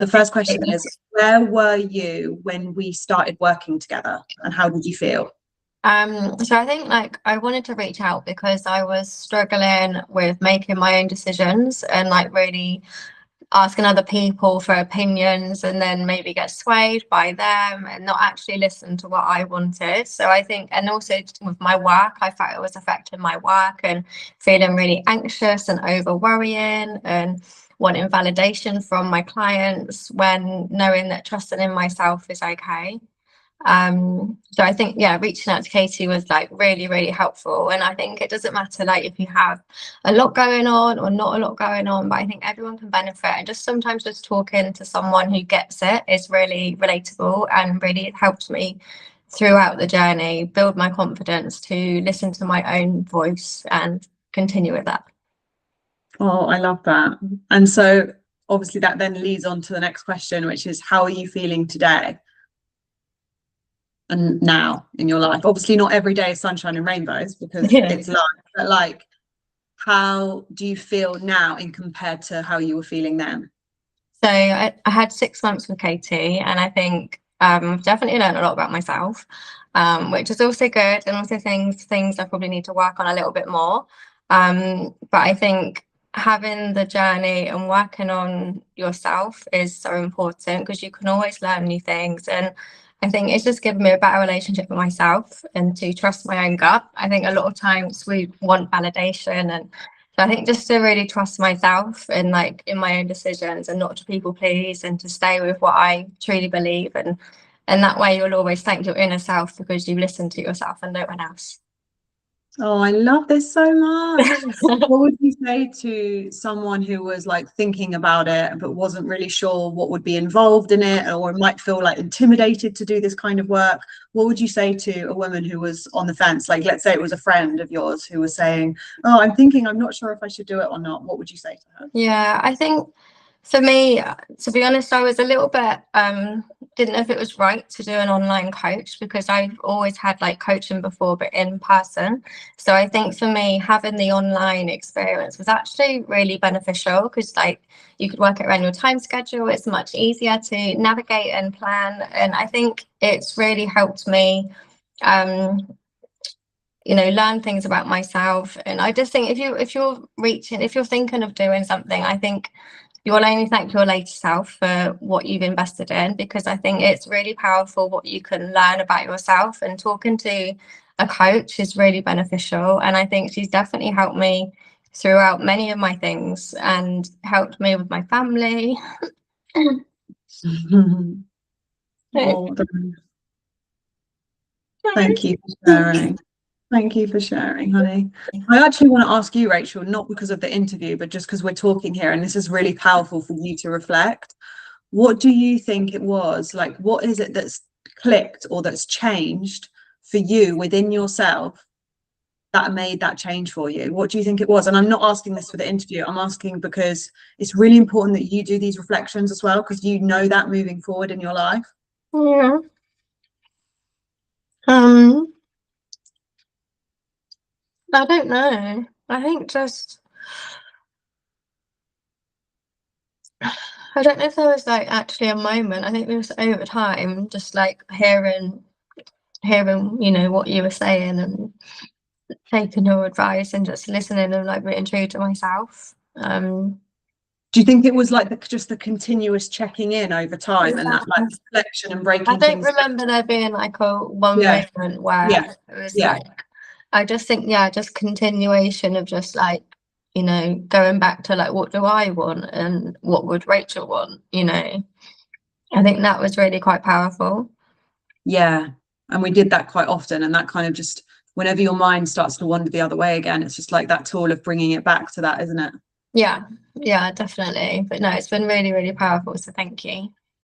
The first question is, where were you when we started working together, and how did you feel? So I think like I wanted to reach out because I was struggling with making my own decisions and like really asking other people for opinions and then maybe get swayed by them and not actually listen to what I wanted. So I think, and also with my work, I felt it was affecting my work and feeling really anxious and over worrying and wanting validation from my clients when knowing that trusting in myself is okay. So I think, yeah, reaching out to Katie was like really, really helpful. And I think it doesn't matter like if you have a lot going on or not a lot going on, but I think everyone can benefit. And just sometimes just talking to someone who gets it is really relatable and really helped me throughout the journey, build my confidence to listen to my own voice and continue with that. Oh, I love that. And so obviously that then leads on to the next question, which is, how are you feeling today and now in your life? Obviously not every day is sunshine and rainbows because it's life, but like, how do you feel now in compared to how you were feeling then? So I had 6 months with Katie, and I think I've definitely learned a lot about myself, which is also good, and also things I probably need to work on a little bit more. But I think having the journey and working on yourself is so important because you can always learn new things. And I think it's just given me a better relationship with myself and to trust my own gut. I think a lot of times we want validation, and so I think just to really trust myself and like in my own decisions and not to people please and to stay with what I truly believe, and that way you'll always thank your inner self because you listen to yourself and no one else. Oh, I love this so much. What would you say to someone who was like thinking about it but wasn't really sure what would be involved in it, or might feel like intimidated to do this kind of work? What would you say to a woman who was on the fence? Like, let's say it was a friend of yours who was saying, oh, I'm not sure if I should do it or not. What would you say to her? Yeah, I think for me, to be honest, I was a little bit didn't know if it was right to do an online coach because I've always had like coaching before, but in person. So I think for me, having the online experience was actually really beneficial because like you could work it around your time schedule. It's much easier to navigate and plan. And I think it's really helped me learn things about myself. And I just think if you're thinking of doing something, I think you will only thank your later self for what you've invested in, because I think it's really powerful what you can learn about yourself, and talking to a coach is really beneficial. And I think she's definitely helped me throughout many of my things and helped me with my family. Oh, thank you for sharing. Thank you for sharing, honey. I actually want to ask you, Rachel, not because of the interview, but just because we're talking here and this is really powerful for you to reflect. What do you think it was? Like, what is it that's clicked or that's changed for you within yourself that made that change for you? What do you think it was? And I'm not asking this for the interview. I'm asking because it's really important that you do these reflections as well, because you know that moving forward in your life. Yeah. I don't know. I think just I don't know if there was like actually a moment. I think it was over time, just like hearing, what you were saying and taking your advice and just listening and like being true to myself. Do you think it was like just the continuous checking in over time and that like reflection and breaking I don't things remember there being like a one moment where it was like, I just think, just continuation of just like, going back to like, what do I want and what would Rachael want, I think that was really quite powerful. Yeah. And we did that quite often. And that kind of just, whenever your mind starts to wander the other way again, it's just like that tool of bringing it back to that, isn't it? Yeah, definitely. But no, it's been really, really powerful. So thank you.